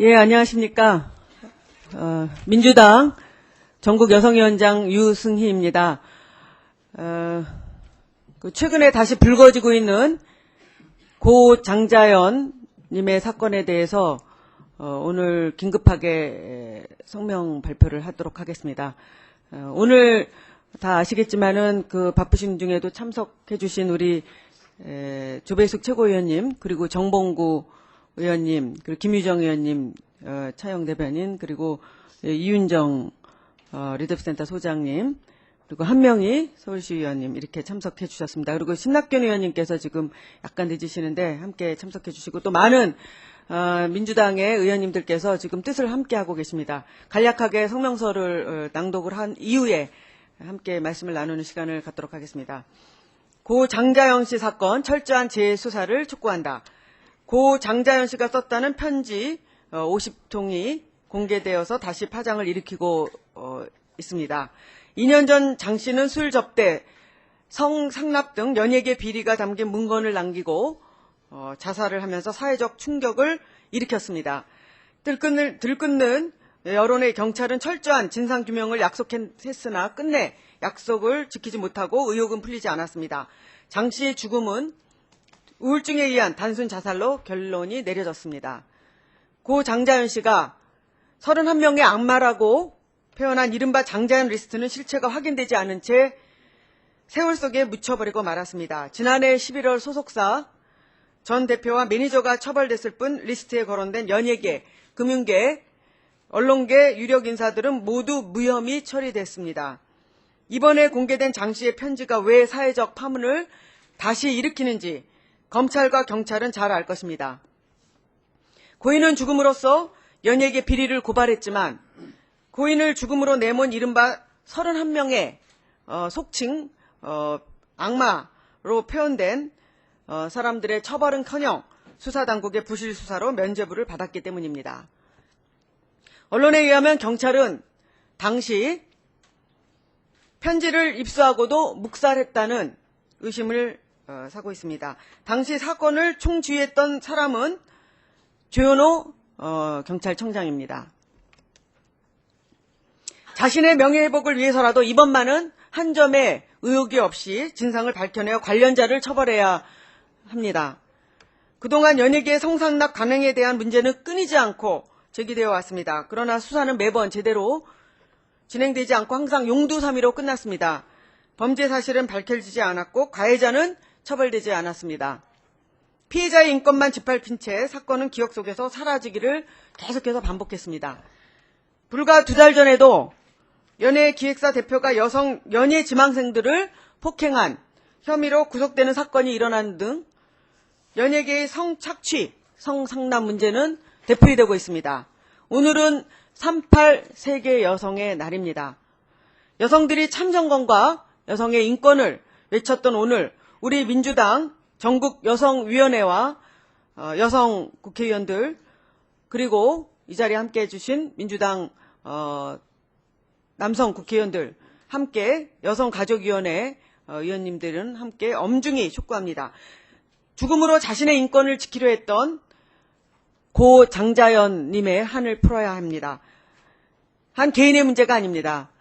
예, 안녕하십니까. 민주당 전국여성위원장 유승희입니다. 최근에 다시 불거지고 있는 고 장자연님의 사건에 대해서 오늘 긴급하게 성명 발표를 하도록 하겠습니다. 오늘 다 아시겠지만은 그 바쁘신 중에도 참석해 주신 우리 조배숙 최고위원님, 그리고 정봉구 의원님, 그리고 김유정 의원님, 차영 대변인, 그리고 이윤정 리더센터 소장님, 그리고 한명희 서울시 의원님 이렇게 참석해 주셨습니다. 그리고 신낙균 의원님께서 지금 약간 늦으시는데 함께 참석해 주시고, 또 많은 민주당의 의원님들께서 지금 뜻을 함께 하고 계십니다. 간략하게 성명서를 낭독을 한 이후에 함께 말씀을 나누는 시간을 갖도록 하겠습니다. 고 장자연 씨 사건 철저한 재수사를 촉구한다. 고 장자연 씨가 썼다는 편지 50통이 공개되어서 다시 파장을 일으키고 있습니다. 2년 전 장 씨는 술 접대, 성상납 등 연예계 비리가 담긴 문건을 남기고 자살을 하면서 사회적 충격을 일으켰습니다. 들끓는 여론의 경찰은 철저한 진상규명을 약속했으나 끝내 약속을 지키지 못하고 의혹은 풀리지 않았습니다. 장 씨의 죽음은 우울증에 의한 단순 자살로 결론이 내려졌습니다. 고 장자연 씨가 31명의 악마라고 표현한 이른바 장자연 리스트는 실체가 확인되지 않은 채 세월 속에 묻혀버리고 말았습니다. 지난해 11월 소속사 전 대표와 매니저가 처벌됐을 뿐 리스트에 거론된 연예계, 금융계, 언론계 유력 인사들은 모두 무혐의 처리됐습니다. 이번에 공개된 장 씨의 편지가 왜 사회적 파문을 다시 일으키는지 검찰과 경찰은 잘 알 것입니다. 고인은 죽음으로써 연예계 비리를 고발했지만 고인을 죽음으로 내몬 이른바 31명의 속칭 악마로 표현된 사람들의 처벌은커녕 수사당국의 부실 수사로 면죄부를 받았기 때문입니다. 언론에 의하면 경찰은 당시 편지를 입수하고도 묵살했다는 의심을 사고 있습니다. 당시 사건을 총지휘했던 사람은 조현호 경찰청장입니다. 자신의 명예회복을 위해서라도 이번만은 한 점의 의혹이 없이 진상을 밝혀내어 관련자를 처벌해야 합니다. 그동안 연예계의 성상납 관행에 대한 문제는 끊이지 않고 제기되어 왔습니다. 그러나 수사는 매번 제대로 진행되지 않고 항상 용두사미로 끝났습니다. 범죄 사실은 밝혀지지 않았고 가해자는 처벌되지 않았습니다. 피해자의 인권만 짓밟힌 채 사건은 기억 속에서 사라지기를 계속해서 반복했습니다. 불과 2달 전에도 연예기획사 대표가 여성 연예 지망생들을 폭행한 혐의로 구속되는 사건이 일어나는 등 연예계의 성착취, 성상납 문제는 되풀이 되고 있습니다. 오늘은 38 세계 여성의 날입니다. 여성들이 참정권과 여성의 인권을 외쳤던 오늘, 우리 민주당 전국여성위원회와 여성 국회의원들, 그리고 이 자리에 함께해 주신 민주당 남성 국회의원들, 함께 여성가족위원회 의원님들은 함께 엄중히 촉구합니다. 죽음으로 자신의 인권을 지키려 했던 고 장자연님의 한을 풀어야 합니다. 한 개인의 문제가 아닙니다.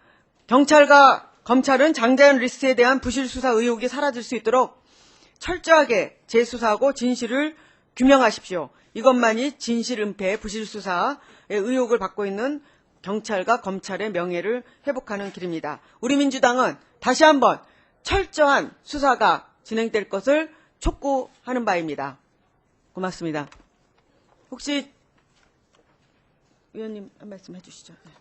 경찰과 검찰은 장자연 리스트에 대한 부실 수사 의혹이 사라질 수 있도록 철저하게 재수사하고 진실을 규명하십시오. 이것만이 진실 은폐, 부실 수사의 의혹을 받고 있는 경찰과 검찰의 명예를 회복하는 길입니다. 우리 민주당은 다시 한번 철저한 수사가 진행될 것을 촉구하는 바입니다. 고맙습니다. 혹시 의원님 한 말씀 해주시죠. 네.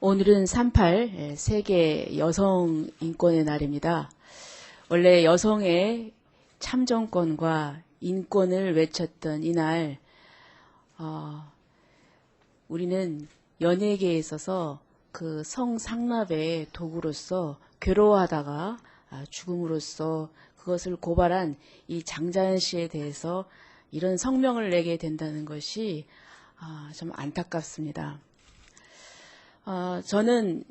오늘은 38 세계 여성 인권의 날입니다. 원래 여성의 참정권과 인권을 외쳤던 이날, 우리는 연예계에 있어서 그 성상납의 도구로서 괴로워하다가 죽음으로써 그것을 고발한 이 장자연 씨에 대해서 이런 성명을 내게 된다는 것이 좀 안타깝습니다. 저는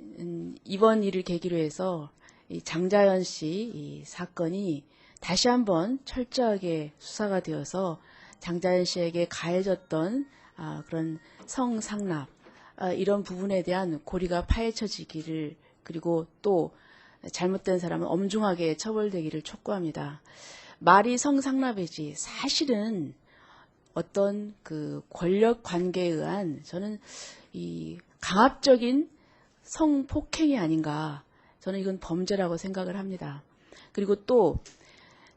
이번 일을 계기로 해서 이 장자연 씨 이 사건이 다시 한번 철저하게 수사가 되어서 장자연 씨에게 가해졌던 그런 성상납 이런 부분에 대한 고리가 파헤쳐지기를, 그리고 또 잘못된 사람은 엄중하게 처벌되기를 촉구합니다. 말이 성상납이지 사실은 어떤 그 권력 관계에 의한 저는 이 강압적인 성폭행이 아닌가, 저는 이건 범죄라고 생각을 합니다. 그리고 또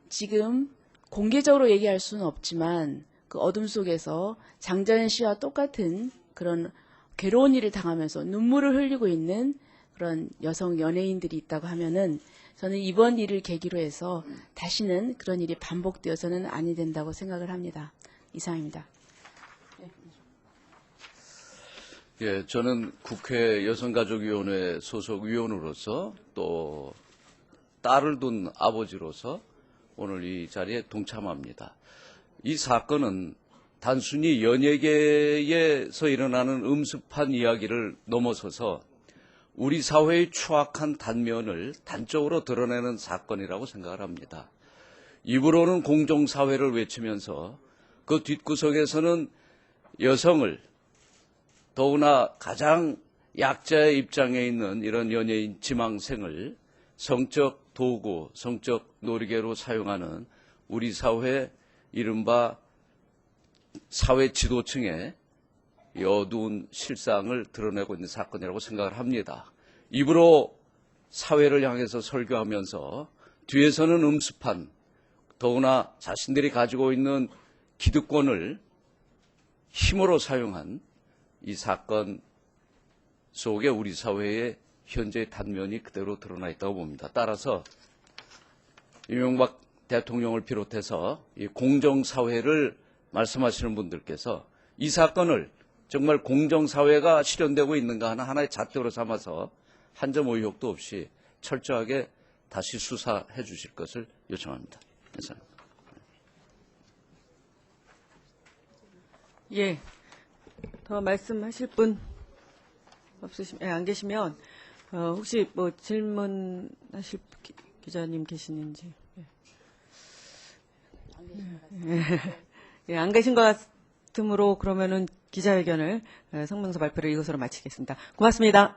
지금 공개적으로 얘기할 수는 없지만 그 어둠 속에서 장자연 씨와 똑같은 그런 괴로운 일을 당하면서 눈물을 흘리고 있는 그런 여성 연예인들이 있다고 하면은 저는 이번 일을 계기로 해서 다시는 그런 일이 반복되어서는 아니 된다고 생각을 합니다. 이상입니다. 예, 저는 국회 여성가족위원회 소속 위원으로서 또 딸을 둔 아버지로서 오늘 이 자리에 동참합니다. 이 사건은 단순히 연예계에서 일어나는 음습한 이야기를 넘어서서 우리 사회의 추악한 단면을 단적으로 드러내는 사건이라고 생각을 합니다. 입으로는 공정사회를 외치면서 그 뒷구석에서는 여성을, 더구나 가장 약자의 입장에 있는 이런 연예인 지망생을 성적 도구, 성적 놀이개로 사용하는 우리 사회 이른바 사회 지도층의 이 어두운 실상을 드러내고 있는 사건이라고 생각을 합니다. 입으로 사회를 향해서 설교하면서 뒤에서는 음습한, 더구나 자신들이 가지고 있는 기득권을 힘으로 사용한 이 사건 속에 우리 사회의 현재의 단면이 그대로 드러나 있다고 봅니다. 따라서 이명박 대통령을 비롯해서 이 공정사회를 말씀하시는 분들께서 이 사건을 정말 공정사회가 실현되고 있는가 하는 하나의 잣대로 삼아서 한 점 의혹도 없이 철저하게 다시 수사해 주실 것을 요청합니다. 감사합니다. 예. 더 말씀하실 분 안 계시면 혹시 뭐 질문하실 기자님 계시는지. 예, 안 계신 것 같으므로 그러면은 기자회견을 성명서 발표를 이것으로 마치겠습니다. 고맙습니다.